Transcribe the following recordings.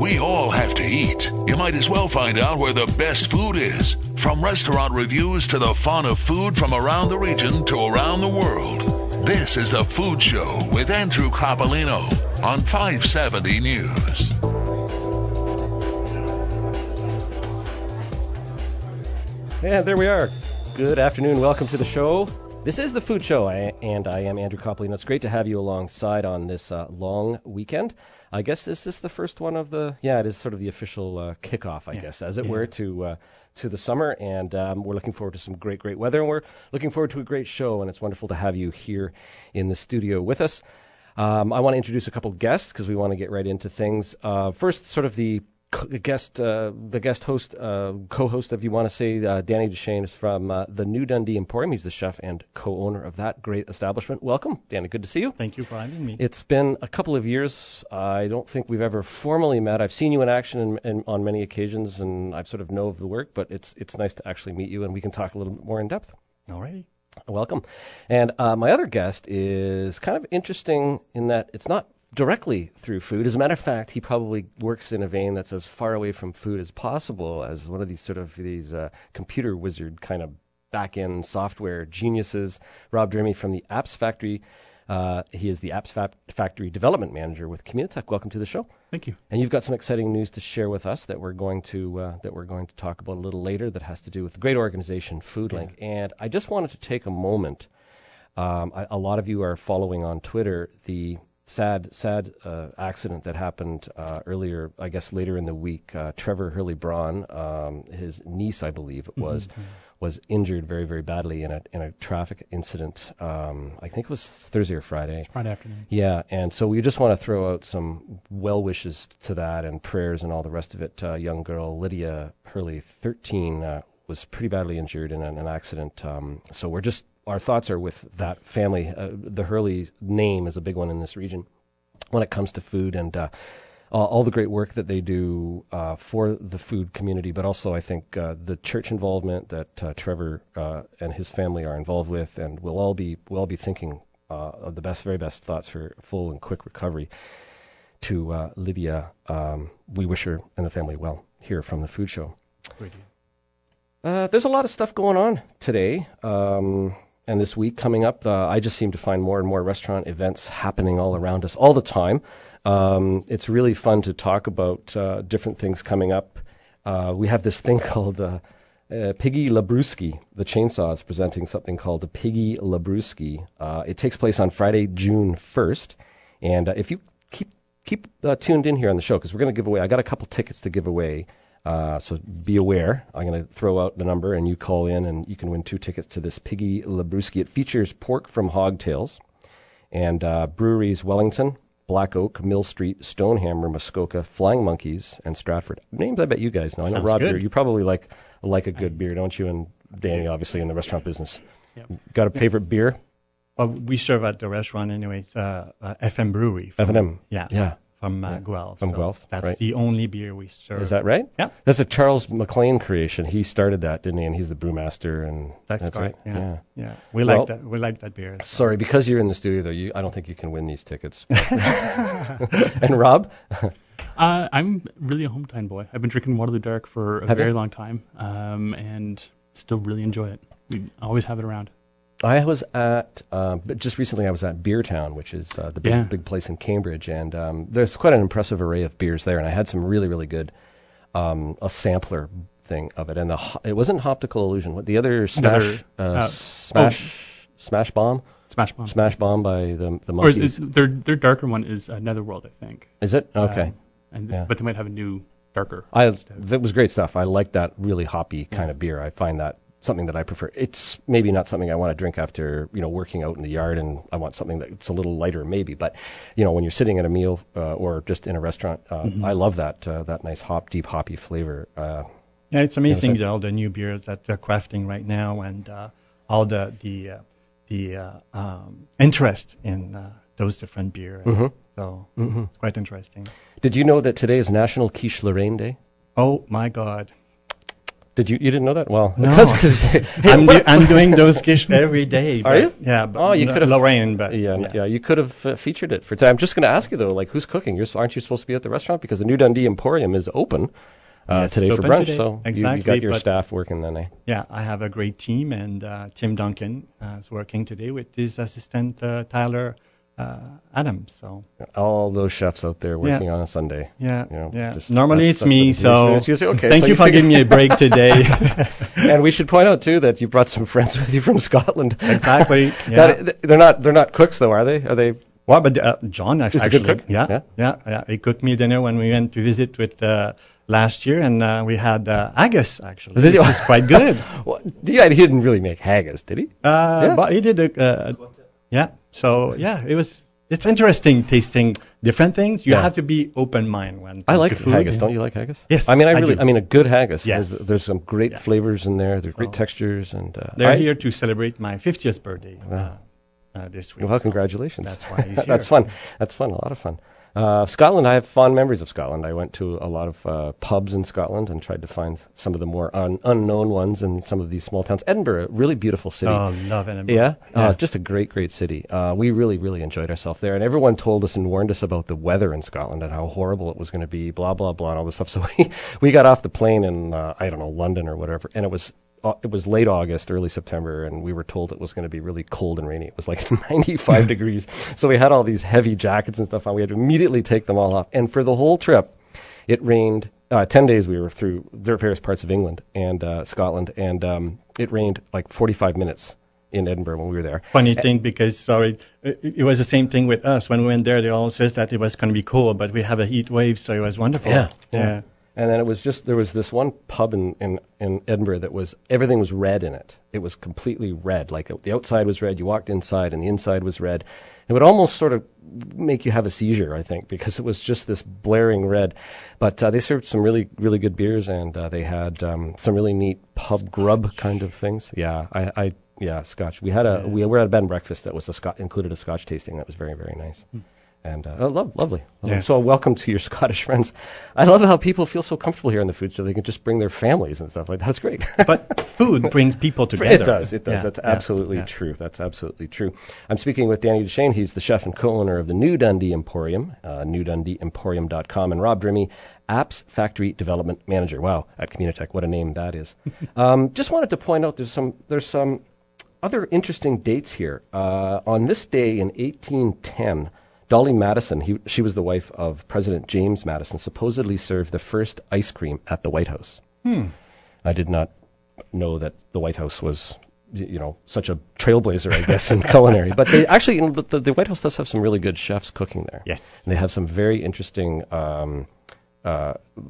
We all have to eat. You might as well find out where the best food is. From restaurant reviews to the fun of food from around the region to around the world. This is The Food Show with Andrew Coppolino on 570 News. And there we are. Good afternoon. Welcome to the show. This is The Food Show, and I am Andrew Coppolino. It's great to have you alongside on this long weekend. I guess this is the first one of the, it is sort of the official kickoff, I guess, as it were, to the summer. And we're looking forward to some great weather, and we're looking forward to a great show, and it's wonderful to have you here in the studio with us. I want to introduce a couple guests because we want to get right into things. First, sort of the guest host, co-host, if you want to say, Danny Duchesne is from the New Dundee Emporium. He's the chef and co-owner of that great establishment. Welcome, Danny. Good to see you. Thank you for having me. It's been a couple of years. I don't think we've ever formally met. I've seen you in action on many occasions, and I've sort of know of the work, but it's nice to actually meet you, and we can talk a little bit more in depth. All right. Welcome. And my other guest is kind of interesting in that it's not directly through food. As a matter of fact, he probably works in a vein that's as far away from food as possible, as one of these computer wizard kind of back-end software geniuses. Rob Dermy from the Apps Factory. He is the Apps Factory Development Manager with Communitech. Welcome to the show. Thank you. And you've got some exciting news to share with us that we're going to talk about a little later that has to do with the great organization FoodLink. Yeah. And I just wanted to take a moment. A lot of you are following on Twitter the sad accident that happened earlier, I guess later in the week. Trevor Hurley-Braun, his niece, I believe it was injured very, very badly in a traffic incident. I think it was Thursday or Friday. It's Friday afternoon. Yeah, and so we just want to throw out some well wishes to that and prayers and all the rest of it. Young girl Lydia Hurley, 13, was pretty badly injured in an accident. So our thoughts are with that family. The Hurley name is a big one in this region when it comes to food and all the great work that they do for the food community, but also I think the church involvement that Trevor and his family are involved with, and we'll all be thinking of the very best thoughts for full and quick recovery to Lydia. We wish her and the family well here from the Food Show. Great. There's a lot of stuff going on today. And this week coming up, I just seem to find more and more restaurant events happening all around us all the time. It's really fun to talk about different things coming up. We have this thing called Piggy Labruski. The chainsaw is presenting something called the Piggy Labruski. It takes place on Friday, June 1st. And if you keep tuned in here on the show, because we're going to give away, I got a couple tickets to give away. So be aware. I'm going to throw out the number, and you call in, and you can win 2 tickets to this Piggy Labruski. It features pork from Hogtails and breweries Wellington, Black Oak, Mill Street, Stonehammer, Muskoka, Flying Monkeys, and Stratford. Names I bet you guys know. I know, Sounds Rob, good. you probably like a good beer, don't you? And Danny, obviously, in the restaurant business. Yep. Got a favorite beer? Well, we serve at the restaurant anyway. It's FM Brewery. F&M. Yeah. From Guelph. From Guelph, That's right. the only beer we serve. Is that right? Yeah. That's a Charles McLean creation. He started that, didn't he? And he's the brewmaster. And That's right. Yeah. We like that beer. So. Sorry, because you're in the studio, though, I don't think you can win these tickets. And Rob? I'm really a hometown boy. I've been drinking Waterloo Dark for a very long time, and still really enjoy it. We always have it around. I was at, just recently I was at Beer Town, which is the big place in Cambridge, and there's quite an impressive array of beers there, and I had some really, really good, a sampler thing of it, and it wasn't Optical Illusion. What the other Smash Bomb? Smash Bomb by the Monkeys. Or their darker one is Netherworld, I think. Is it? Okay. But they might have a new darker. That was great stuff. I like that really hoppy kind of beer. I find that something that I prefer. It's maybe not something I want to drink after, working out in the yard, and I want something that's a little lighter maybe. But, when you're sitting at a meal or just in a restaurant, I love that nice deep hoppy flavor. Yeah, it's amazing all the new beers that they're crafting right now, and all the interest in those different beers. So it's quite interesting. Did you know that today is National Quiche Lorraine Day? Oh my God. You didn't know that? Well, No. because I'm doing those quiche every day. Are you? Yeah. But Oh, you could have Lorraine, but yeah. You could have featured it for time. I'm just going to ask you though, like, who's cooking? Aren't you supposed to be at the restaurant because the New Dundee Emporium is open Yes, today it's for open brunch? today. So Exactly, you got your but- staff working then, eh? Yeah, I have a great team, and Tim Duncan is working today with his assistant Tyler Adams. So All those chefs out there working on a Sunday. yeah, You know, yeah. just- Normally that's- it's me, that's so usually- okay, thank so you for figure- giving me a break today. And we should point out too that you brought some friends with you from Scotland. Exactly. Yeah. They're not cooks though, are they? Are they? Well, but John Just a actually, good cook? yeah. He cooked me dinner when we went to visit with last year, and we had haggis actually. Did you? Which is quite good. Well, he didn't really make haggis, did he? But he did yeah. So yeah, it's interesting tasting different things. You Yeah. have to be open-minded when I it like comes to food. haggis. Don't you like haggis? Yes, I mean, I I do. mean, a good haggis. Yes. There's some great Yeah. flavors in there. There's great Oh. textures, and They're here to celebrate my 50th birthday this week. well, so congratulations. That's why he's here. That's fun. That's fun. A lot of fun. Scotland, I have fond memories of Scotland. I went to a lot of pubs in Scotland and tried to find some of the more unknown ones in some of these small towns. Edinburgh, really beautiful city. Oh, love Edinburgh. Yeah, just a great city. We really enjoyed ourselves there, and everyone told us and warned us about the weather in Scotland and how horrible it was going to be, blah blah blah, and all this stuff. So we got off the plane in I don't know, London or whatever, and it was late August, early September, and we were told it was going to be really cold and rainy. It was like 95 degrees, so we had all these heavy jackets and stuff on. We had to immediately take them all off, and for the whole trip, it rained. 10 days we were through various parts of England and Scotland, and it rained like 45 minutes in Edinburgh when we were there. Funny thing, because it was the same thing with us when we went there. They all says that it was going to be cold, but we have a heat wave, so it was wonderful. Yeah. And then there was this one pub in Edinburgh that everything was red in it. It was completely red. Like the outside was red, you walked inside, and the inside was red. It would almost sort of make you have a seizure, I think, because it was just this blaring red. But they served some really good beers, and they had some really neat pub grub kind of things. Yeah, Scotch. We were at a bed and breakfast that was included a Scotch tasting. That was very nice. And lovely. Yes. So welcome to your Scottish friends. I love how people feel so comfortable here in the food show they can just bring their families and stuff like that. That's great. But food brings people together. It does. Yeah, That's absolutely true. That's absolutely true. I'm speaking with Danny Duchesne. He's the chef and co-owner of the New Dundee Emporium, newdundeeemporium.com, and Rob Drimmie, Apps Factory Development Manager. Wow, at Communitech, what a name that is. Just wanted to point out there's some other interesting dates here. On this day in 1810, Dolly Madison, she was the wife of President James Madison, supposedly served the first ice cream at the White House. I did not know that the White House was, such a trailblazer, I guess, in culinary. But they actually, the White House does have some really good chefs cooking there. Yes. And they have some very interesting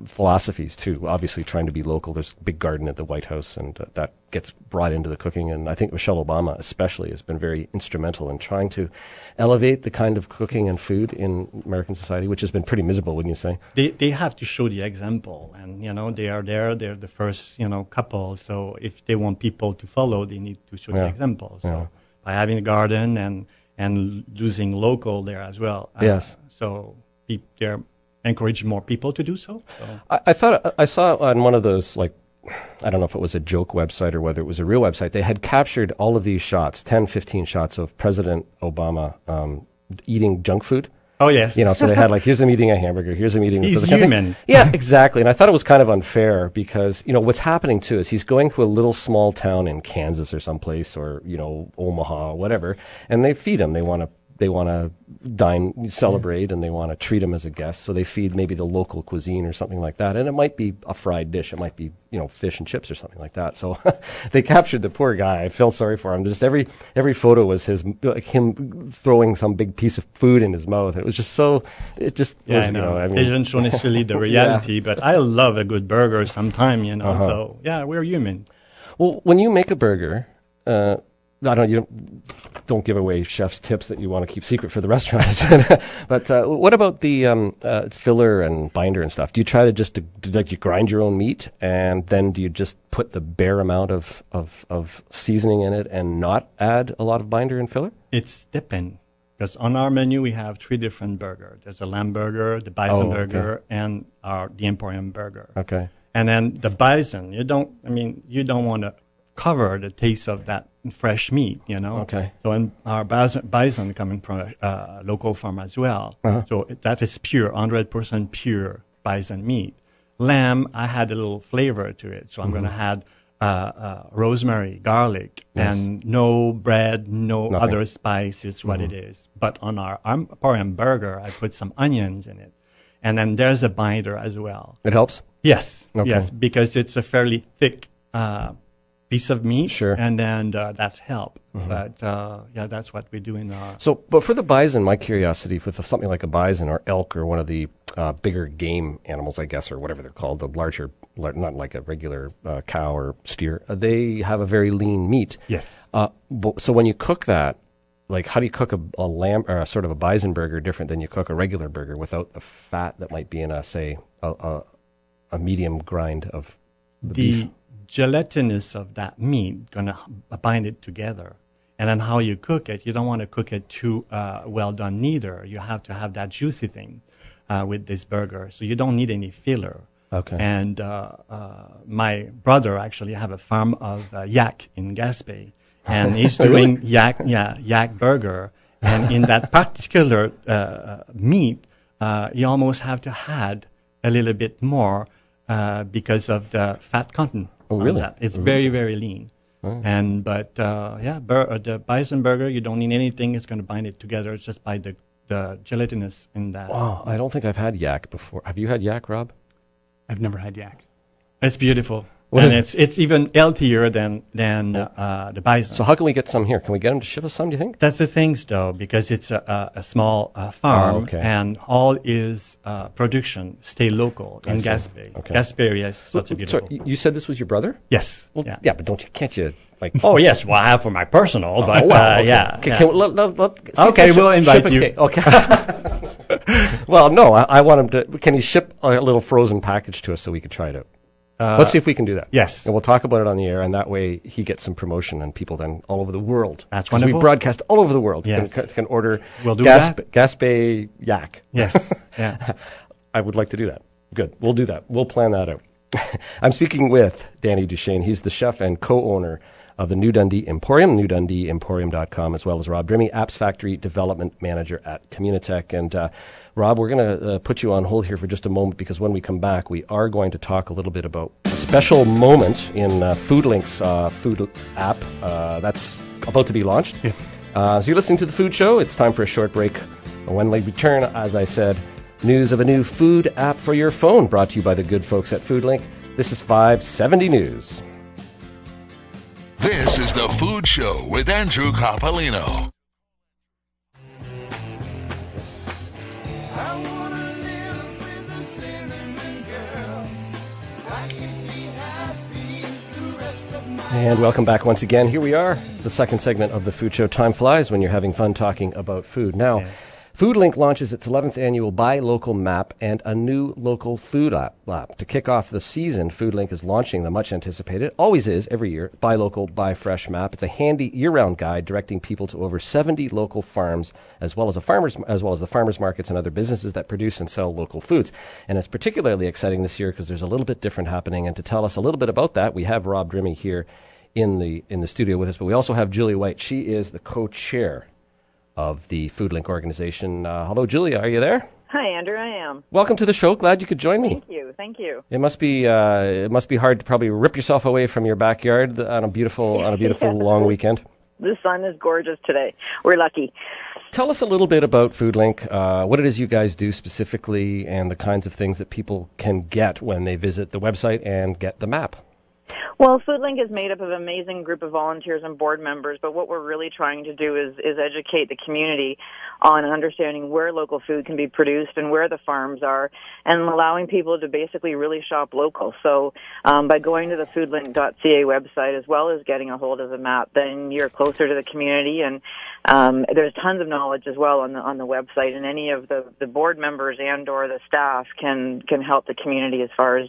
philosophies too. Obviously, trying to be local. There's a big garden at the White House, and that gets brought into the cooking. And I think Michelle Obama, especially, has been very instrumental in trying to elevate the kind of cooking and food in American society, which has been pretty miserable, wouldn't you say? They have to show the example, and they are there. They're the first couple. So if they want people to follow, they need to show the example. So by having a garden and losing local there as well. Yes. So they're encourage more people to do so. I thought I saw on one of those, like, I don't know if it was a joke website or whether it was a real website, they had captured all of these shots, 10, 15 shots of President Obama eating junk food. Oh, yes. So they had, like, here's him eating a hamburger, here's him eating this. He's human. Yeah, exactly. And I thought it was kind of unfair because, what's happening too is he's going to a little small town in Kansas or someplace or, Omaha or whatever, and they feed him. They want to dine, celebrate, and they want to treat him as a guest. So they feed maybe the local cuisine or something like that. And it might be a fried dish. It might be, fish and chips or something like that. So they captured the poor guy. I felt sorry for him. Just every photo was him throwing some big piece of food in his mouth. It was just so, it just was, I know. It doesn't show necessarily the reality, but I love a good burger sometime, So, yeah, we're human. Well, when you make a burger, you don't give away chef's tips that you want to keep secret for the restaurants. But what about the filler and binder and stuff? Do you try to just you grind your own meat, and then do you just put the bare amount of seasoning in it and not add a lot of binder and filler? It's depend. Because on our menu we have 3 different burgers. There's a lamb burger, the bison burger, and the Emporium burger. Okay. And then the bison, you don't want to cover the taste of that fresh meat, Okay. So and our bison coming from a local farm as well. Uh-huh. So that is pure, 100% pure bison meat. Lamb, I had a little flavor to it, so I'm going to add rosemary, garlic, and no bread, Nothing. Other spice is what it is. But on our Emporium burger, I put some onions in it. And then there's a binder as well. It helps? Yes. Okay. Yes, because it's a fairly thick piece of meat. Sure. And then that's help. But, that's what we do in our... So, but for the bison, my curiosity with something like a bison or elk or one of the bigger game animals, I guess, or whatever they're called, the larger, not like a regular cow or steer, they have a very lean meat. Yes. So when you cook that, like, how do you cook a lamb or sort of a bison burger different than you cook a regular burger without the fat that might be in a medium grind of the beef? Gelatinous of that meat gonna bind it together. And then how you cook it, you don't want to cook it too well done neither. You have to have that juicy thing with this burger. So you don't need any filler. Okay. And my brother actually have a farm of yak in Gaspé. And he's doing yak burger. And in that particular meat, you almost have to add a little bit more because of the fat content. Oh, really? That. It's very, very lean. Oh. The bison burger, you don't need anything. It's going to bind it together. It's just by the gelatinous in that. Wow, I don't think I've had yak before. Have you had yak, Rob? I've never had yak. It's beautiful. And it's even healthier than the bison. So how can we get some here? Can we get them to ship us some, do you think? That's the things, though, because it's a small farm, and all is production stay local in Gaspé. Okay. Gaspé area is such a beautiful. So you said this was your brother? Yes. Well, yeah, but can't you like? Oh yes, well I have for my personal, but okay. yeah. Okay, we'll invite you. Okay. Well, no, I want him to. Can you ship a little frozen package to us so we could try it out? Let's see if we can do that. Yes. And we'll talk about it on the air, and that way he gets some promotion, and people then all over the world. That's wonderful. We broadcast all over the world. Yes. Can order we'll do Gaspé yak. Yes. Yeah. I would like to do that. Good. We'll do that. We'll plan that out. I'm speaking with Danny Duchesne. He's the chef and co-owner of the New Dundee Emporium, newdundeeemporium.com, as well as Rob Drimmie, Apps Factory Development Manager at Communitech. And Rob, we're going to put you on hold here for just a moment because when we come back, we are going to talk a little bit about a special moment in FoodLink's food app that's about to be launched. Yeah. So you're listening to The Food Show. It's time for a short break. When we return, as I said, news of a new food app for your phone brought to you by the good folks at FoodLink. This is 570 News. This is The Food Show with Andrew Coppolino. And welcome back once again. Here we are, the second segment of The Food Show. Time flies when you're having fun talking about food. Now, FoodLink launches its 11th annual Buy Local map and a new local food app. To kick off the season, FoodLink is launching the much-anticipated, always is every year, Buy Local, Buy Fresh map. It's a handy year-round guide directing people to over 70 local farms, as well as the farmers markets and other businesses that produce and sell local foods. And it's particularly exciting this year because there's a little bit different happening. And to tell us a little bit about that, we have Rob Drimmie here in the studio with us, but we also have Julia White. She is the co-chair of the FoodLink organization. Hello, Julia. Are you there? Hi, Andrew. I am. Welcome to the show. Glad you could join me. Thank you. It must be hard to probably rip yourself away from your backyard on a beautiful long weekend. The sun is gorgeous today. We're lucky. Tell us a little bit about FoodLink, what it is you guys do specifically, and the kinds of things that people can get when they visit the website and get the map. Well, FoodLink is made up of an amazing group of volunteers and board members, but what we're really trying to do is educate the community on understanding where local food can be produced and where the farms are, and allowing people to basically really shop local. So by going to the foodlink.ca website as well as getting a hold of the map, then you're closer to the community, and there's tons of knowledge as well on the website, and any of the board members and or the staff can help the community as far as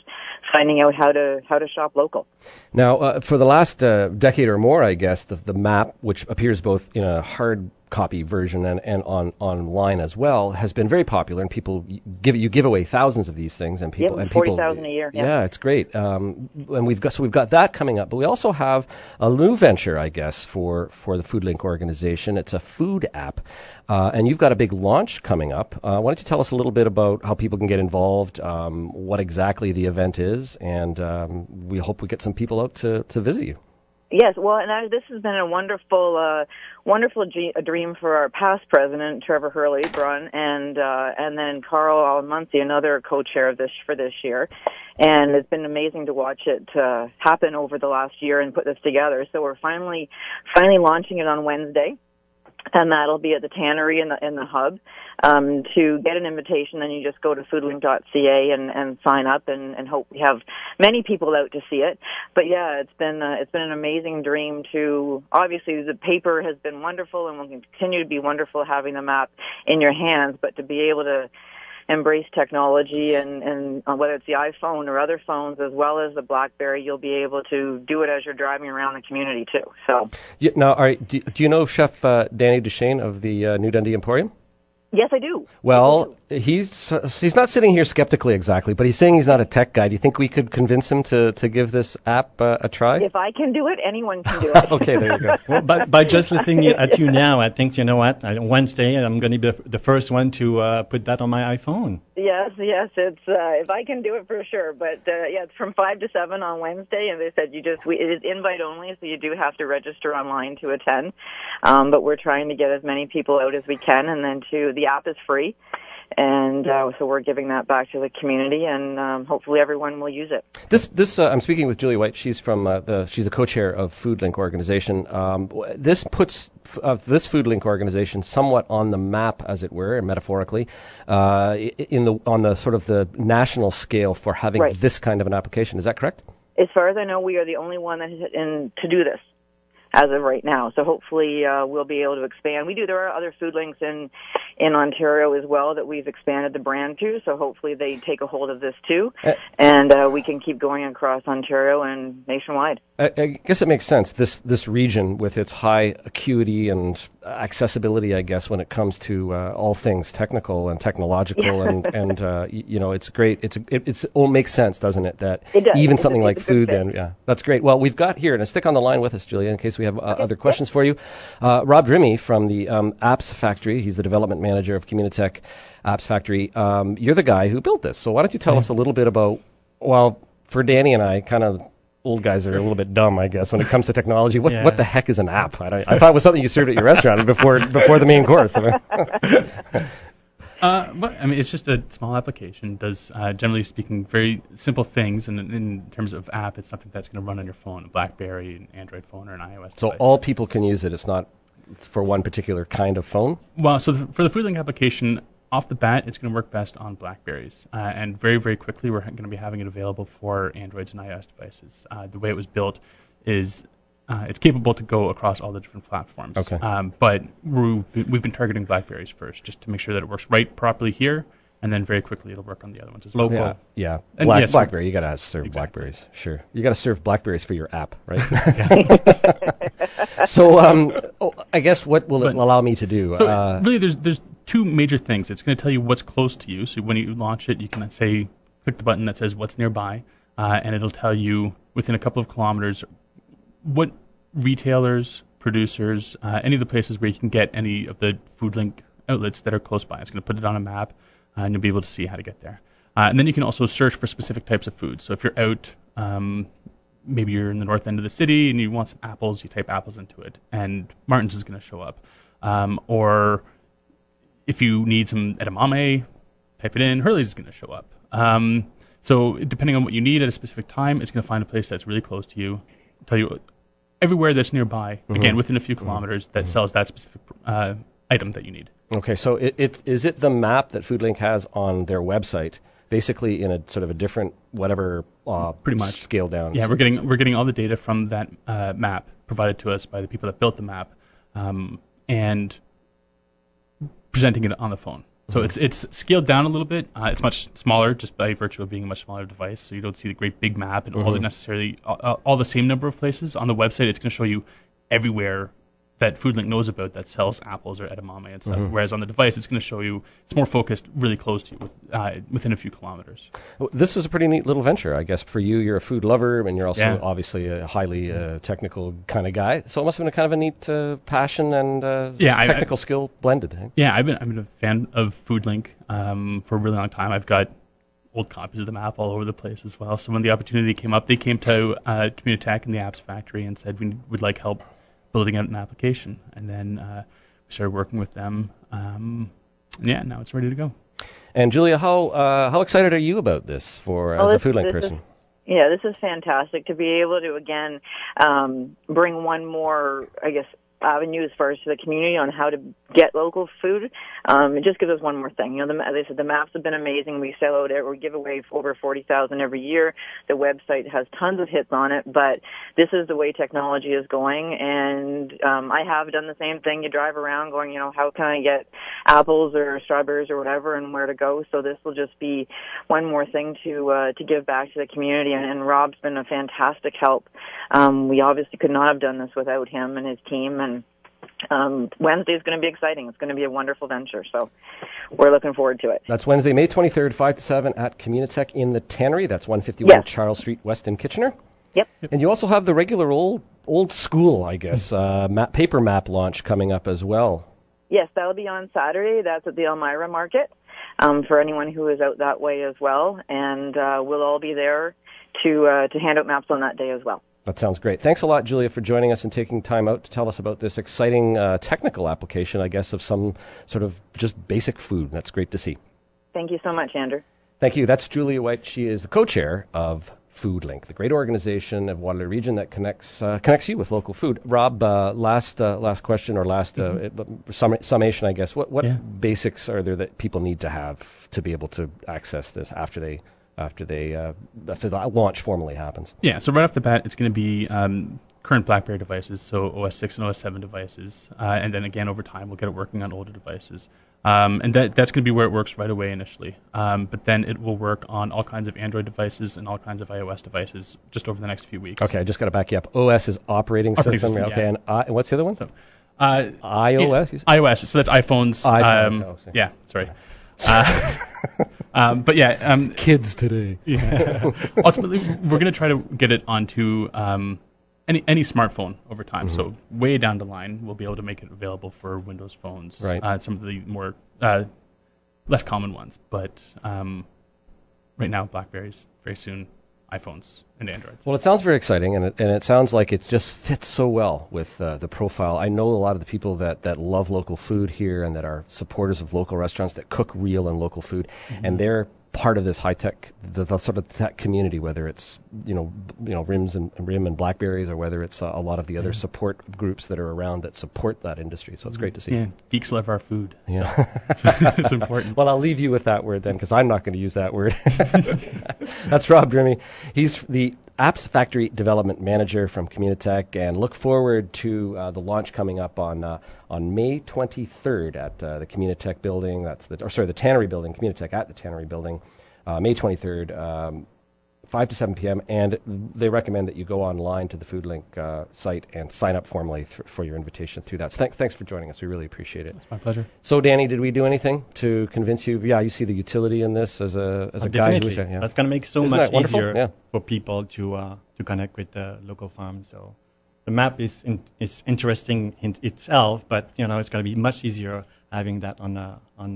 finding out how to shop local. Now, for the last decade or more, I guess, the map, which appears both in a hard copy version and online as well has been very popular, and people give away thousands of these things, and people 40,000 a year. Yeah, it's great. And we've got that coming up, but we also have a new venture, I guess, for the FoodLink organization. It's a food app, and you've got a big launch coming up. Why don't you tell us a little bit about how people can get involved, what exactly the event is, and we hope we get some people out to visit you. Yes, well, and this has been a wonderful dream for our past president, Trevor Hurley-Brunn, and then Carl Almanzi, another co-chair of this for this year. And it's been amazing to watch it happen over the last year and put this together. So we're finally launching it on Wednesday. And that'll be at the Tannery in the hub. To get an invitation, then you just go to foodlink.ca and sign up, and hope we have many people out to see it. But yeah, it's been an amazing dream. To obviously the paper has been wonderful and will continue to be wonderful having the map in your hands, but to be able to embrace technology and whether it's the iPhone or other phones as well as the BlackBerry, you'll be able to do it as you're driving around the community too. So now, all right, do you know Chef Danny Duchesne of the New Dundee Emporium? Yes, I do. Well, he's not sitting here skeptically exactly, but he's saying he's not a tech guy. Do you think we could convince him to give this app a try? If I can do it, anyone can do it. Okay, there you go. Well, by just listening at you now, I think, you know what, Wednesday I'm going to be the first one to put that on my iPhone. Yes, it's if I can do it for sure. But yeah, it's from 5 to 7 on Wednesday, and they said it is invite only, so you do have to register online to attend. But we're trying to get as many people out as we can, and then the app is free. And so we're giving that back to the community, and hopefully everyone will use it. This I'm speaking with Julie White. She's from she's the co-chair of FoodLink organization. This puts this FoodLink organization somewhat on the map, as it were, metaphorically, on the sort of the national scale for having this kind of an application. Is that correct? As far as I know, we are the only one to do this as of right now. So hopefully we'll be able to expand. There are other food links in Ontario as well that we've expanded the brand to, so hopefully they take a hold of this too, and we can keep going across Ontario and nationwide. I guess it makes sense, this region with its high acuity and accessibility, I guess, when it comes to all things technical and technological, and it's great. It all makes sense, doesn't it? That it does. Even something like food, then, that's great. Well, we've got here, and stick on the line with us, Julia, in case we have other questions for you. Rob Drimmie from the Apps Factory. He's the development manager of Communitech Apps Factory. You're the guy who built this, so why don't you tell us a little bit about, well, for Danny and I, kind of old guys are a little bit dumb, I guess, when it comes to technology. What the heck is an app? I thought it was something you served at your restaurant before the main course. But I mean, it's just a small application. Does generally speaking very simple things, and in terms of app, it's something that's going to run on your phone, a BlackBerry, an Android phone, or an iOS device. So all people can use it. It's not for one particular kind of phone. Well, so for the FoodLink application, off the bat, it's going to work best on BlackBerries, and very, very quickly we're going to be having it available for Androids and iOS devices. The way it was built is it's capable to go across all the different platforms. Okay. But we've been targeting BlackBerries first, just to make sure that it works properly here, and then very quickly it'll work on the other ones as well. Local. Yeah. Yes, BlackBerry, you got to serve exactly. BlackBerries. Sure. You got to serve BlackBerries for your app, right? So I guess what will it allow me to do? So really, there's two major things. It's going to tell you what's close to you. So when you launch it, you can click the button that says what's nearby, and it'll tell you within a couple of kilometers what retailers, producers, any of the places where you can get any of the FoodLink outlets that are close by. It's going to put it on a map, and you'll be able to see how to get there. And then you can also search for specific types of food. So if you're out, maybe you're in the north end of the city and you want some apples, you type apples into it, and Martin's is going to show up. Or if you need some edamame, type it in, Hurley's is going to show up. So depending on what you need at a specific time, it's going to find a place that's really close to you, tell you everywhere that's nearby, again, within a few kilometers, that sells that specific item that you need. Okay, so is it the map that FoodLink has on their website, basically in a sort of a different whatever pretty much scale down? Yeah, we're getting all the data from that map provided to us by the people that built the map, and presenting it on the phone. So it's scaled down a little bit. It's much smaller just by virtue of being a much smaller device. So you don't see the great big map and all the same number of places. On the website, it's going to show you everywhere that FoodLink knows about that sells apples or edamame and stuff. Whereas on the device, it's going to show you, it's more focused really close to you within a few kilometers. Well, this is a pretty neat little venture, I guess, for you. You're a food lover, and you're also obviously a highly technical kind of guy. So it must have been a kind of a neat passion and technical skill blended. Eh? Yeah, I've been a fan of FoodLink for a really long time. I've got old copies of the map all over the place as well. So when the opportunity came up, they came to Communitech in the apps factory and said we would like help building out an application. And then we started working with them. Now it's ready to go. And Julia, how excited are you about this as a FoodLink person? This is fantastic to be able to, again, bring one more, I guess, avenues for us to the community on how to get local food. It just gives us one more thing. As I said, the maps have been amazing. We sell out it. We give away over 40,000 every year. The website has tons of hits on it, but this is the way technology is going. And I have done the same thing. You drive around going, how can I get apples or strawberries or whatever, and where to go. So this will just be one more thing to give back to the community. And Rob's been a fantastic help. We obviously could not have done this without him and his team. And Wednesday is going to be exciting. It's going to be a wonderful venture, so we're looking forward to it. That's Wednesday, May 23rd, 5 to 7 at Communitech in the Tannery. That's 151 Charles Street West in Kitchener. Yep. And you also have the regular old school, I guess, paper map launch coming up as well. Yes, that'll be on Saturday. That's at the Elmira Market for anyone who is out that way as well. And we'll all be there to hand out maps on that day as well. That sounds great. Thanks a lot, Julia, for joining us and taking time out to tell us about this exciting technical application, I guess, of some sort of just basic food. That's great to see. Thank you so much, Andrew. Thank you. That's Julia White. She is the co-chair of FoodLink, the great organization of Waterloo Region that connects you with local food. Rob, last question or last summation, I guess. What basics are there that people need to have to be able to access this after the launch formally happens? Yeah, so right off the bat, it's going to be current BlackBerry devices, so OS 6 and OS 7 devices, and then again over time we'll get it working on older devices. And that's going to be where it works right away initially. But then it will work on all kinds of Android devices and all kinds of iOS devices just over the next few weeks. Okay, I just got to back you up. OS is operating system. Okay, and what's the other one? So, iOS? iOS, so that's iPhones. iPhone. Sorry. But yeah, kids today. Yeah. Ultimately, we're going to try to get it onto any smartphone over time. Mm-hmm. So way down the line, we'll be able to make it available for Windows phones. Right. Some of the more less common ones, but right now, BlackBerries. Very soon, iPhones and Androids. Well, it sounds very exciting, and it sounds like it just fits so well with the profile. I know a lot of the people that love local food here and that are supporters of local restaurants that cook real and local food, and they're part of this high tech, the sort of tech community, whether it's RIM and BlackBerries, or whether it's a lot of the other support groups that are around that support that industry. So it's great to see. Yeah, geeks love our food. Yeah, so it's important. Well, I'll leave you with that word then, because I'm not going to use that word. That's Rob Drimmie. He's the Apps Factory Development Manager from Communitech, and look forward to the launch coming up on May 23rd at the Communitech building. The Tannery building, Communitech at the Tannery building, May 23rd, 5 to 7 p.m. And they recommend that you go online to the FoodLink site and sign up formally for your invitation through that. So thanks for joining us. We really appreciate it. It's my pleasure. So, Danny, did we do anything to convince you? Yeah, you see the utility in this as a guy who's That's going to make so much easier for people to connect with the local farms. So the map is interesting in itself, but it's going to be much easier having that on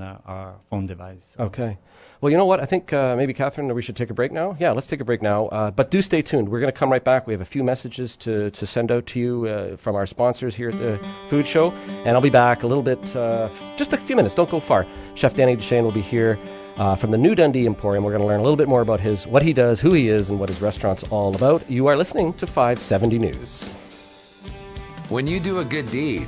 our phone device. So. Okay. Well, you know what? I think maybe, Catherine, we should take a break now. Yeah, let's take a break now. But do stay tuned. We're going to come right back. We have a few messages to send out to you from our sponsors here at the Food Show. And I'll be back a little bit, just a few minutes. Don't go far. Chef Danny Duchesne will be here from the New Dundee Emporium. We're going to learn a little bit more about what he does, who he is, and what his restaurant's all about. You are listening to 570 News. When you do a good deed,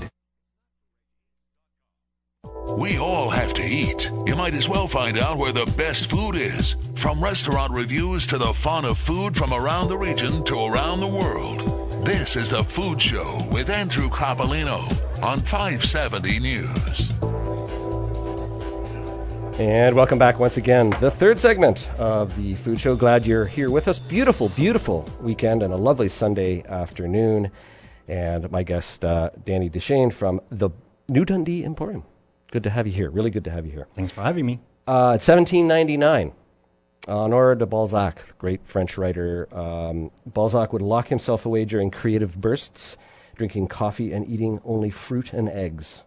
we all have to eat. You might as well find out where the best food is. From restaurant reviews to the fun of food from around the region to around the world. This is The Food Show with Andrew Coppolino on 570 News. And welcome back once again. The third segment of The Food Show. Glad you're here with us. Beautiful, beautiful weekend and a lovely Sunday afternoon. and my guest, Danny Duchesne from the New Dundee Emporium. Good to have you here. Really good to have you here. Thanks for having me. 1799, Honore de Balzac, great French writer. Balzac would lock himself away during creative bursts, drinking coffee and eating only fruit and eggs.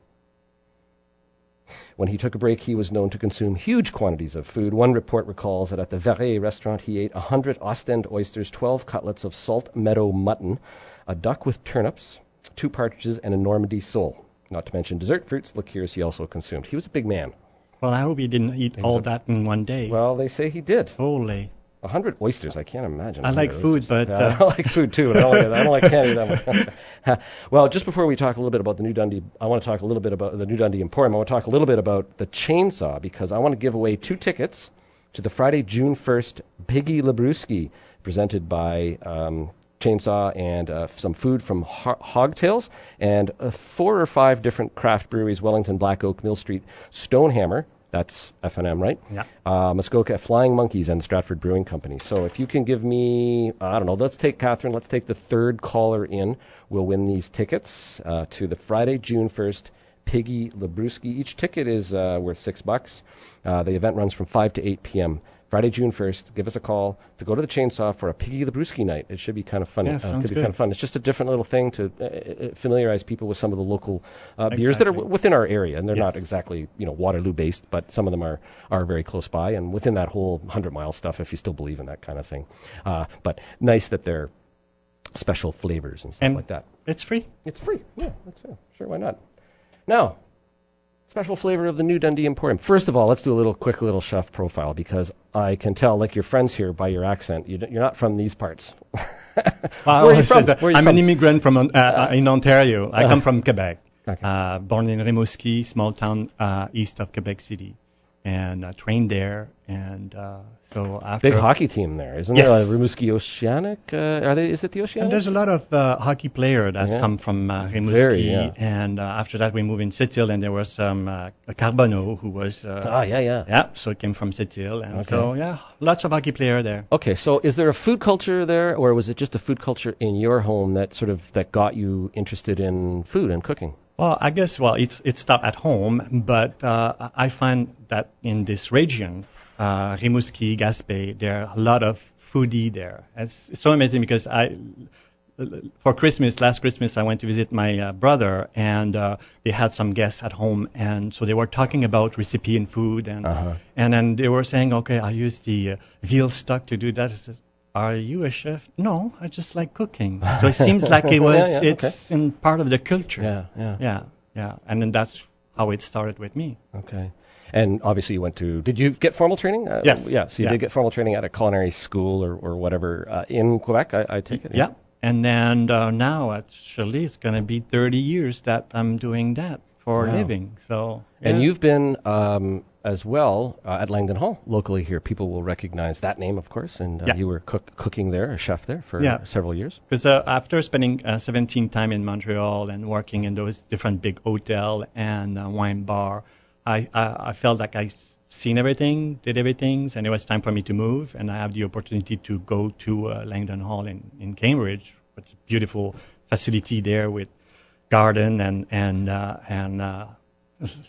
When he took a break, he was known to consume huge quantities of food. One report recalls that at the Verret restaurant, he ate 100 Ostend oysters, 12 cutlets of salt meadow mutton, a duck with turnips, 2 partridges, and a Normandy sole. Not to mention dessert, fruits, liqueurs he also consumed. He was a big man. Well, I hope he didn't eat all that in one day. Well, they say he did. Holy. 100 oysters, I can't imagine. I like food, but... I like food, too, but I don't like candy that much. Well, just before we talk a little bit about the New Dundee, I want to talk a little bit about the New Dundee Emporium. I want to talk a little bit about the chainsaw, because I want to give away 2 tickets to the Friday, June 1st, Piggy Labruski, presented by Chainsaw and some food from Hogtails, and 4 or 5 different craft breweries, Wellington, Black Oak, Mill Street, Stonehammer, that's F&M, right? Yeah. Muskoka, Flying Monkeys, and Stratford Brewing Company. So if you can give me, I don't know, let's take Catherine, let's take the 3rd caller in. We'll win these tickets to the Friday, June 1st, Piggy Labruski. Each ticket is worth $6. The event runs from 5 to 8 p.m. Friday, June 1st. Give us a call to go to the Chainsaw for a Piggy Labruski night. It should be kind of fun. Yeah, sounds could be good. kind of fun. It's just a different little thing to familiarize people with some of the local beers that are within our area, and they're not exactly Waterloo based, but some of them are very close by and within that whole 100-mile stuff, if you still believe in that kind of thing. But nice that they're special flavors and stuff like that. It's free. It's free. Yeah, that's it. Sure, why not? Now, special flavor of the New Dundee Emporium. First of all, let's do a quick little chef profile, because I can tell, like your friends here, by your accent, you're not from these parts. Well, Where are you from? I'm an immigrant from in Ontario. I come from Quebec. Okay. Born in Rimouski, small town east of Quebec City, and trained there. And so after Big hockey team there, isn't Yes. there? Rimouski Oceanic? Is it the Oceanic? And there's a lot of hockey players that come from Rimouski. Very, yeah. And after that, we moved in Sept-Îles, and there was Carbonneau, who was... Yeah, so it came from Sept-Îles. And so, yeah, lots of hockey players there. Okay, so is there a food culture there, or was it just a food culture in your home that got you interested in food and cooking? Well, I guess, it started at home, but I find that in this region, Rimouski, Gaspé, there are a lot of foodie there. It's so amazing because for last Christmas, I went to visit my brother, and they had some guests at home, and so they were talking about recipe and food, and then they were saying, okay, I use the veal stock to do that. I said, are you a chef? No, I just like cooking. So it seems like it's in part of the culture. Yeah. And then that's how it started with me. Okay. And obviously did you get formal training? Yes. Yeah, so you did get formal training at a culinary school or whatever in Quebec, I take it? Yeah. And then now, actually, it's going to be 30 years that I'm doing that for a living. So. And you've been as well at Langdon Hall locally here. People will recognize that name, of course, and you were cooking there, a chef there for several years. Because after spending 17 time in Montreal and working in those different big hotel and wine bar, I felt like I seen everything, did everything, and it was time for me to move, and I have the opportunity to go to Langdon Hall in Cambridge. It's a beautiful facility there with garden and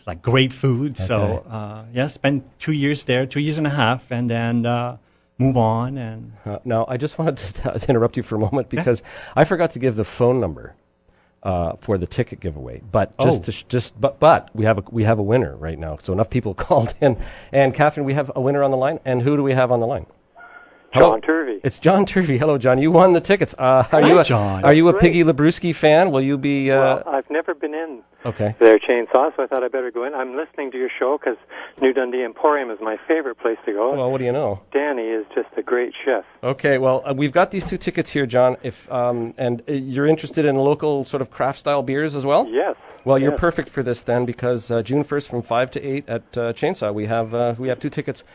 like great food. Okay. So spent 2 years there, 2 years and a half, and then move on. And now I just wanted to interrupt you for a moment because I forgot to give the phone number for the ticket giveaway. But but we have a winner right now. So enough people called in, and Catherine, we have a winner on the line. And who do we have on the line? Hello? John Turvey. It's John Turvey. Hello, John. You won the tickets. John. Are you a Piggy Labruski fan? Will you be... Well, I've never been in Okay. their chainsaw, so I thought I'd better go in. I'm listening to your show because New Dundee Emporium is my favorite place to go. Well, what do you know? Danny is just a great chef. Okay, well, we've got these 2 tickets here, John. And you're interested in local sort of craft-style beers as well? Yes. Well, you're perfect for this then, because June 1st from 5 to 8 at Chainsaw, we have 2 tickets.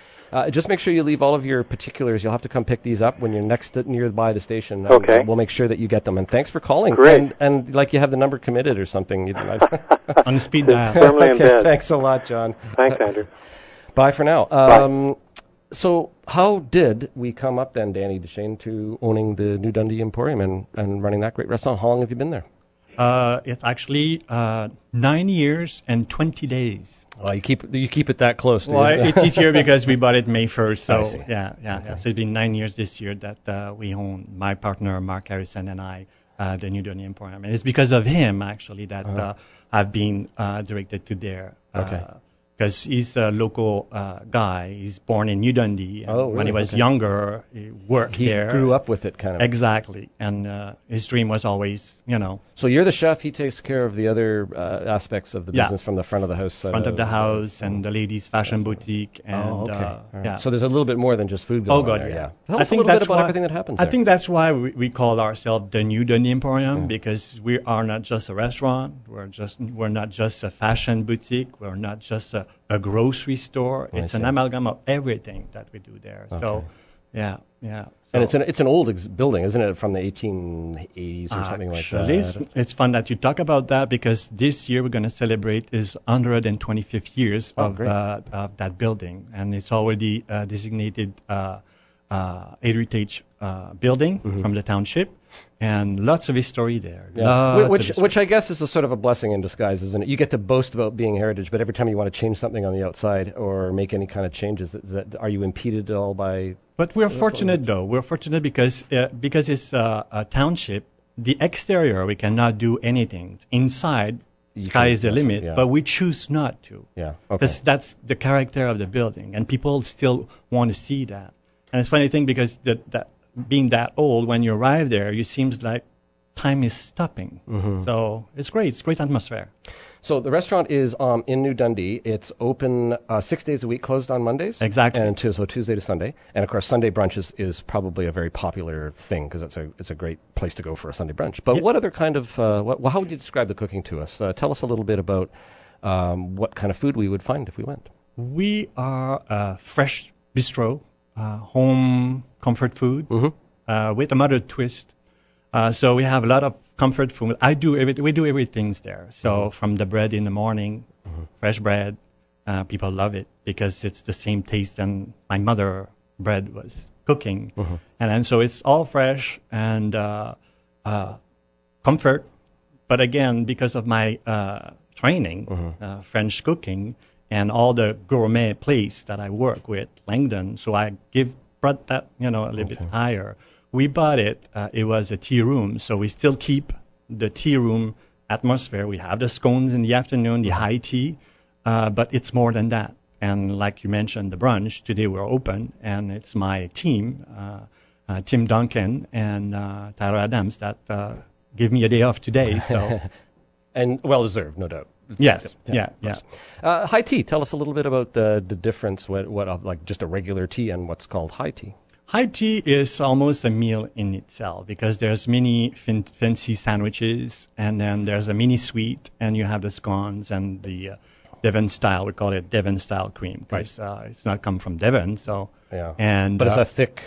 Just make sure you leave all of your particulars. You'll have to come pick these up when you're nearby the station. Okay. We'll make sure that you get them. And thanks for calling. Great. And like you have the number committed or something. on speed dial. Firmly in bed. Thanks a lot, John. Thanks, Andrew. Bye for now. Bye. So how did we come up then, Danny Duchesne, to owning the New Dundee Emporium and running that great restaurant? How long have you been there? It's actually 9 years and 20 days. Well, you keep it that close. Well, it's easier because we bought it May 1st. So I see. Yeah. So it's been 9 years this year that we own, my partner Mark Harrison and I, the New Dundee Emporium. And it's because of him actually that I've been directed to there. Okay. Because he's a local guy. He's born in New Dundee. And really? When he was younger, he worked there. He grew up with it, kind of. Exactly. And his dream was always, So you're the chef. He takes care of the other aspects of the business from the front of the house. Front of the house and the ladies' fashion boutique. And, Yeah. So there's a little bit more than just food going on there. Yeah. Tell us a little bit about everything that happens there. I think that's why we call ourselves the New Dundee Emporium, because we are not just a restaurant. We're not just a fashion boutique. We're not just a grocery store. It's an amalgam of everything that we do there. Okay. So, yeah. So, and it's an old building, isn't it, from the 1880s or something like that? Actually, it's fun that you talk about that, because this year we're going to celebrate his 125th years of that building, and it's already designated heritage building from the township, and lots of history there. Yeah. Which I guess is a sort of a blessing in disguise, isn't it? You get to boast about being heritage, but every time you want to change something on the outside or make any kind of changes, are you impeded at all by? But we're fortunate, though. We're fortunate because it's a township. The exterior, we cannot do anything. Inside, sky is the limit, but we choose not to. Yeah. Because that's the character of the building, and people still want to see that. And it's a funny thing, because that being that old, when you arrive there, it seems like time is stopping. Mm-hmm. So it's great. It's great atmosphere. So the restaurant is in New Dundee. It's open 6 days a week, closed on Mondays. Exactly. And so Tuesday to Sunday. And of course, Sunday brunch is probably a very popular thing, because it's a great place to go for a Sunday brunch. But what other kind of how would you describe the cooking to us? Tell us a little bit about what kind of food we would find if we went. We are a fresh bistro. Home comfort food with a modern twist. So we have a lot of comfort food. We do everything there. So from the bread in the morning, fresh bread, people love it because it's the same taste than my mother bread was cooking. And then so it's all fresh and comfort. But again, because of my training, French cooking, and all the gourmet place that I work with, Langdon, so I brought that, a little bit higher. We bought it. It was a tea room, so we still keep the tea room atmosphere. We have the scones in the afternoon, the high tea, but it's more than that. And like you mentioned, the brunch, today we're open, and it's my team, Tim Duncan and Tyler Adams, that give me a day off today. So, and well-deserved, no doubt. Yes. Yeah. High tea. Tell us a little bit about the difference, what like just a regular tea and what's called high tea. High tea is almost a meal in itself, because there's many fancy sandwiches, and then there's a mini sweet, and you have the scones and the Devon style. We call it Devon style cream, because it's not come from Devon. So but it's a thick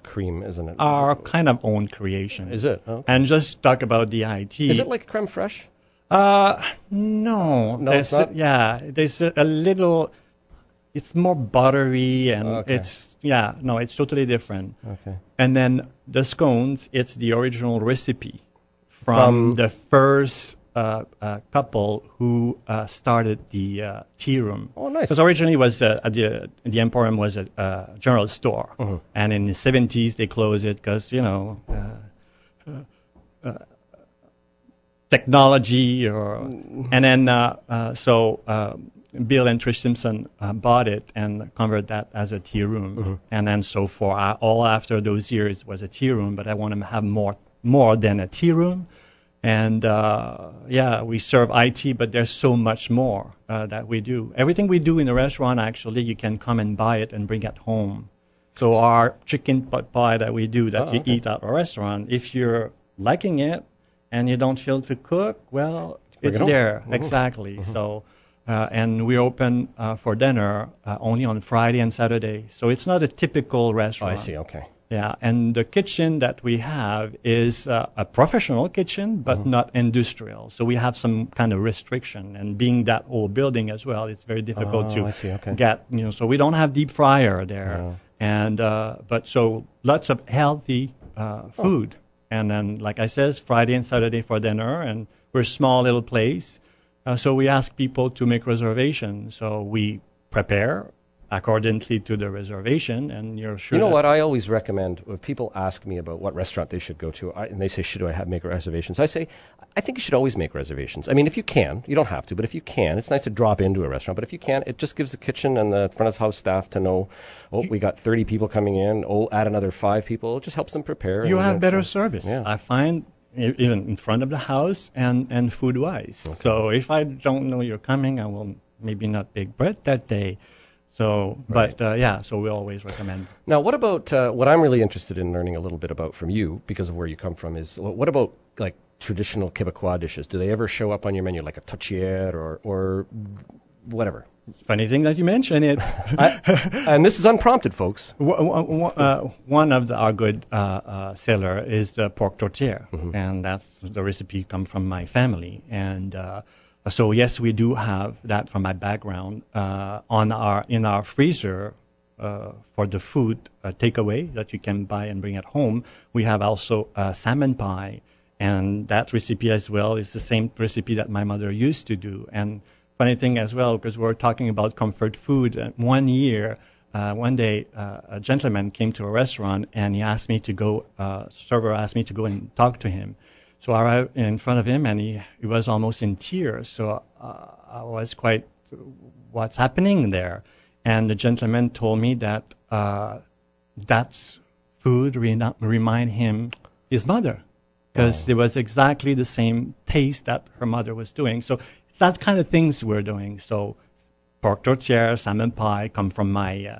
cream, isn't it? Our kind of own creation. Is it? Okay. And just talk about the high tea. Is it like creme fraiche? No, it's not? There's a little. It's more buttery, and it's totally different. Okay. And then the scones, it's the original recipe from the first couple who started the tea room. Oh, nice. Because originally was the Emporium was a general store, and in the 70s they closed it because technology, and then Bill and Trish Simpson bought it and converted that as a tea room, and then so for all after those years was a tea room. But I want to have more than a tea room, and we serve IT, but there's so much more that we do. Everything we do in the restaurant, actually, you can come and buy it and bring it home. So our chicken pot pie that we do that you eat at a restaurant, if you're liking it and you don't feel to cook, well, it's there. Exactly. So, and we're open for dinner only on Friday and Saturday. So it's not a typical restaurant. I see. Okay. Yeah, and the kitchen that we have is a professional kitchen, but not industrial. So we have some kind of restriction. And being that old building as well, it's very difficult to get, so we don't have deep fryer there. And but so lots of healthy food. And then, like I says, Friday and Saturday for dinner, and we're a small little place. So we ask people to make reservations. So we prepare accordingly to the reservation, and you're sure. You know what? I always recommend when people ask me about what restaurant they should go to, and they say, should I make reservations? I say, I think you should always make reservations. I mean, if you can, you don't have to, but if you can, it's nice to drop into a restaurant. But if you can, it just gives the kitchen and the front of house staff to know, we got 30 people coming in. Add another 5 people. It just helps them prepare. You have better service. Yeah. I find even in front of the house and food-wise. Okay. So if I don't know you're coming, I will maybe not bake bread that day. So, right. But so we always recommend. Now, what about what I'm really interested in learning a little bit about from you, because of where you come from, is what about like traditional Quebecois dishes? Do they ever show up on your menu, like a tourtière or whatever? Funny thing that you mention it. And this is unprompted, folks. One of our good seller is the pork tourtière, and that's the recipe come from my family. And so yes, we do have that from my background in our freezer for the food takeaway that you can buy and bring at home. We have also salmon pie, and that recipe as well is the same recipe that my mother used to do. And funny thing as well, because we're talking about comfort food. One day, a gentleman came to a restaurant and he asked me to go. Server asked me to go and talk to him. So I arrived in front of him, and he was almost in tears. So I was quite, what's happening there? And the gentleman told me that that food remind him his mother, because it was exactly the same taste that her mother was doing. So it's that kind of things we're doing. So pork tourtière, salmon pie come from my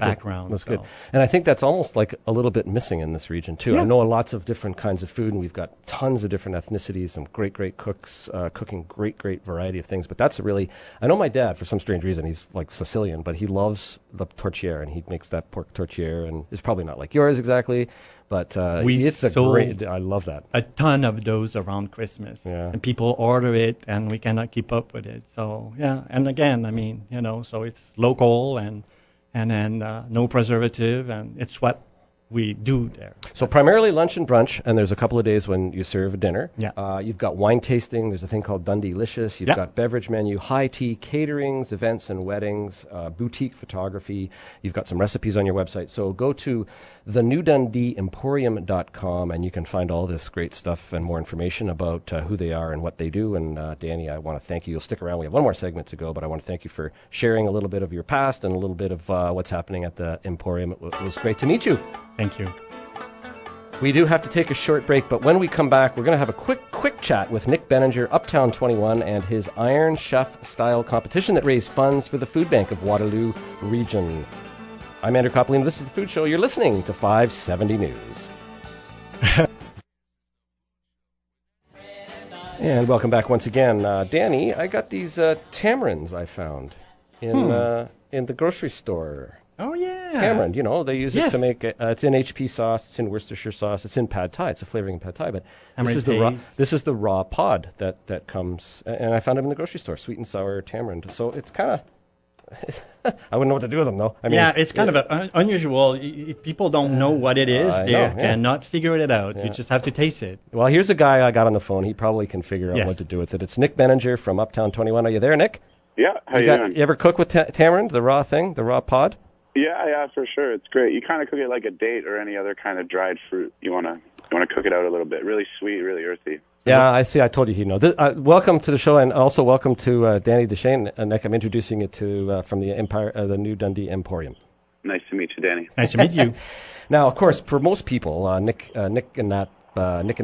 background. That's good. And I think that's almost like a little bit missing in this region too. Yeah. I know lots of different kinds of food, and we've got tons of different ethnicities, some great cooks cooking great variety of things. But that's I know my dad, for some strange reason, he's like Sicilian, but he loves the tourtière, and he makes that pork tourtière, and it's probably not like yours exactly. But I love that. A ton of those around Christmas. Yeah. And people order it, and we cannot keep up with it. So, yeah. And again, I mean, so it's local and then no preservative, and it's what we do there. So primarily lunch and brunch, and there's a couple of days when you serve dinner. Yeah. You've got wine tasting. There's a thing called Dundee-licious. You've got beverage menu, high tea, caterings, events and weddings, boutique photography. You've got some recipes on your website. So go to thenewdundeeemporium.com, and you can find all this great stuff and more information about who they are and what they do. And Danny, I want to thank you. You'll stick around. We have one more segment to go, but I want to thank you for sharing a little bit of your past and a little bit of what's happening at the Emporium. It was great to meet you. Thank you. We do have to take a short break, but when we come back, we're going to have a quick chat with Nick Benninger, Uptown 21, and his Iron Chef style competition that raised funds for the Food Bank of Waterloo Region. I'm Andrew Coppolino. This is The Food Show. You're listening to 570 News. And welcome back once again. Danny, I got these tamarinds I found in the grocery store. Oh, yeah. Tamarind, they use it to make it's in HP sauce, it's in Worcestershire sauce, it's in pad thai, it's a flavoring in pad thai, but this is the raw pod that comes, and I found them in the grocery store, sweet and sour tamarind. So it's kind of, I wouldn't know what to do with them though. I mean, it's kind of unusual. People don't know what it is. They cannot figure it out. Yeah. You just have to taste it. Well, here's a guy I got on the phone. He probably can figure out what to do with it. It's Nick Benninger from Uptown 21. Are you there, Nick? Yeah, how you doing? You ever cook with tamarind, the raw thing, the raw pod? Yeah, for sure. It's great. You kind of cook it like a date or any other kind of dried fruit. You want to cook it out a little bit. Really sweet, really earthy. Yeah, I see. I told you he'd know. Welcome to the show, and also welcome to Danny Deshane. Nick, I'm introducing you to from the New Dundee Emporium. Nice to meet you, Danny. Nice to meet you. Now, of course, for most people, Nick and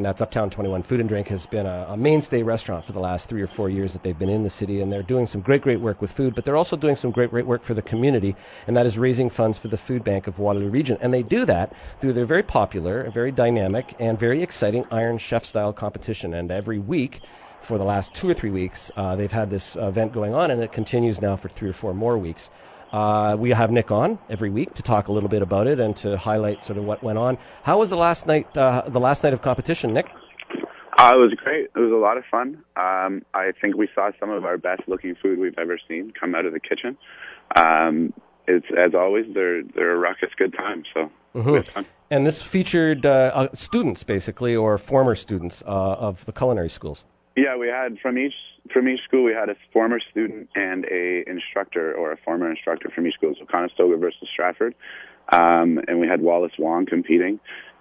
Nat's Uptown 21 Food and Drink has been a mainstay restaurant for the last 3 or 4 years that they've been in the city, and they're doing some great work with food, but they're also doing some great work for the community, and that is raising funds for the Food Bank of Waterloo Region. And they do that through their very popular, very dynamic, and very exciting Iron Chef style competition. And every week, for the last 2 or 3 weeks, they've had this event going on, and it continues now for 3 or 4 more weeks. We have Nick on every week to talk a little bit about it and to highlight sort of what went on. How was the last night of competition, Nick? It was great. It was a lot of fun. I think we saw some of our best looking food we've ever seen come out of the kitchen. it's, as always, they're a ruckus good time. So it's fun. And this featured students, basically, or former students of the culinary schools. Yeah, we had from each school, we had a former student and a instructor, or a former instructor from each school. So Conestoga versus Stratford, and we had Wallace Wong competing,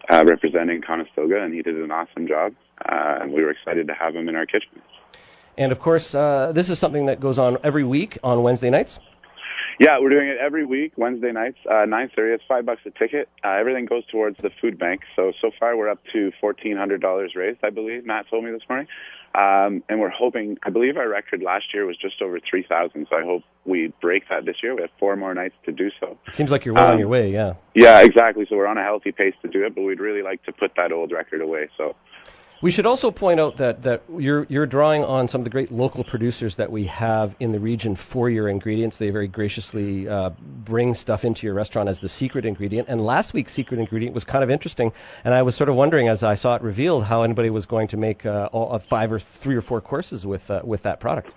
representing Conestoga, and he did an awesome job. And we were excited to have him in our kitchen. And of course, this is something that goes on every week on Wednesday nights. Yeah, we're doing it every week, Wednesday nights, 9:30. It's $5 a ticket. Everything goes towards the food bank. So far we're up to $1,400 raised, I believe. Matt told me this morning. And we're hoping, I believe our record last year was just over 3,000. So I hope we break that this year. We have 4 more nights to do so. Seems like you're well on your way, yeah. Yeah, exactly. So we're on a healthy pace to do it, but we'd really like to put that old record away. So. We should also point out that you're drawing on some of the great local producers that we have in the region for your ingredients. They very graciously bring stuff into your restaurant as the secret ingredient. And last week's secret ingredient was kind of interesting. And I was sort of wondering, as I saw it revealed, how anybody was going to make 3 or 4 courses with that product.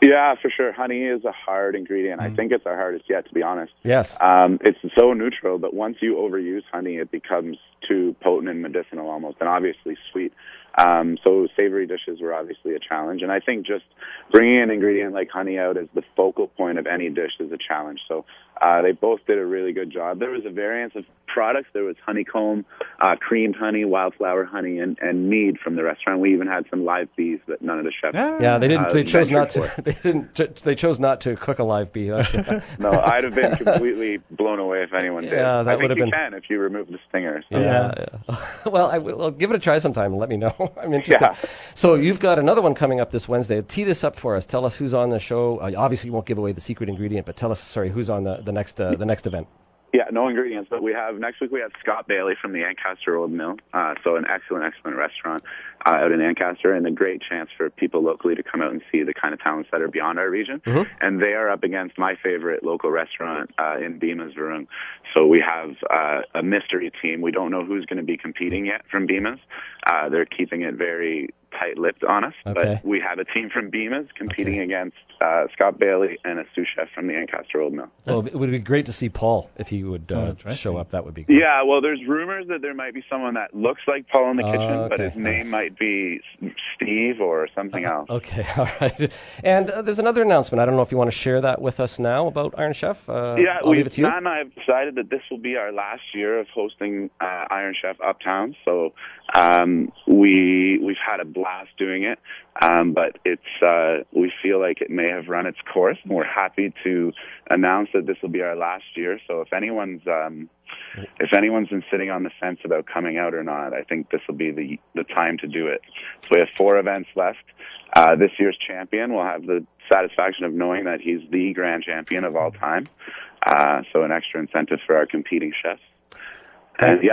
Yeah, for sure. Honey is a hard ingredient. I think it's our hardest yet, to be honest. Yes. It's so neutral, but once you overuse honey, it becomes too potent and medicinal almost, and obviously sweet. So savory dishes were obviously a challenge, and I think just bringing an ingredient like honey out as the focal point of any dish is a challenge. So they both did a really good job. There was a variance of products. There was honeycomb, creamed honey, wildflower honey, and mead from the restaurant. We even had some live bees that none of the chefs. Yeah, they didn't. They chose not to. They chose not to cook a live bee. No, I'd have been completely blown away if anyone did. Yeah, that would have been. You can if you remove the stinger. So. Yeah. Well, I'll give it a try sometime and let me know. I'm interested. Yeah. So you've got another one coming up this Wednesday. Tee this up for us. Tell us who's on the show. Obviously, you won't give away the secret ingredient, but tell us, who's on the next event. Yeah, no ingredients, but next week we have Scott Bailey from the Ancaster Old Mill, so an excellent restaurant out in Ancaster, and a great chance for people locally to come out and see the kind of talents that are beyond our region. Mm-hmm. And they are up against my favorite local restaurant in Bemis, Varung. So we have a mystery team. We don't know who's going to be competing yet from Bemis. They're keeping it very tight-lipped on us, but we have a team from Bemis competing against Scott Bailey and a sous chef from the Ancaster Old Mill. Well, it would be great to see Paul if he would show up. That would be great. Yeah, well, there's rumors that there might be someone that looks like Paul in the kitchen, but his name might be Steve or something else. Okay, all right. And there's another announcement. I don't know if you want to share that with us now about Iron Chef. Matt and I have decided that this will be our last year of hosting Iron Chef Uptown. So we've had a blast doing it, but it's we feel like it may have run its course, and we're happy to announce that this will be our last year. So if anyone's been sitting on the fence about coming out or not, I think this will be the time to do it. So we have 4 events left. This year's champion will have the satisfaction of knowing that he's the grand champion of all time. So an extra incentive for our competing chefs. And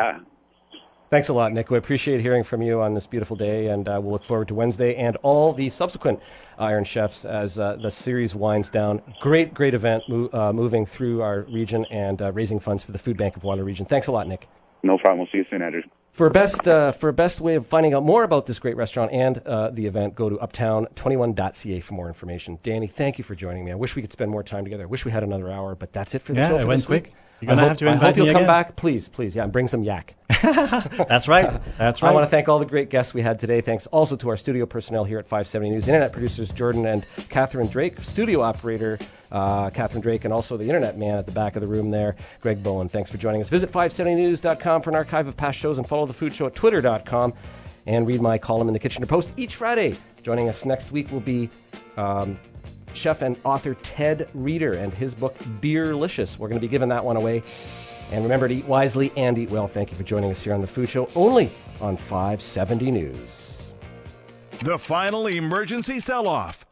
Thanks a lot, Nick. We appreciate hearing from you on this beautiful day, and we'll look forward to Wednesday and all the subsequent Iron Chefs as the series winds down. Great event moving through our region and raising funds for the Food Bank of Waterloo Region. Thanks a lot, Nick. No problem. We'll see you soon, Andrew. For a best way of finding out more about this great restaurant and the event, go to uptown21.ca for more information. Danny, thank you for joining me. I wish we could spend more time together. I wish we had another hour, but that's it for the show for this week. You're gonna have to invite me again. I hope you'll come back, please, and bring some yak. That's right. I want to thank all the great guests we had today. Thanks also to our studio personnel here at 570 News, internet producers Jordan and Catherine Drake, studio operator Catherine Drake, and also the internet man at the back of the room there, Greg Bowen. Thanks for joining us. Visit 570news.com for an archive of past shows, and follow The Food Show at twitter.com, and read my column in the Kitchener Post each Friday. Joining us next week will be chef and author Ted Reeder and his book Beerlicious. We're going to be giving that one away. And remember to eat wisely and eat well. Thank you for joining us here on The Food Show, only on 570 News. The final emergency sell-off.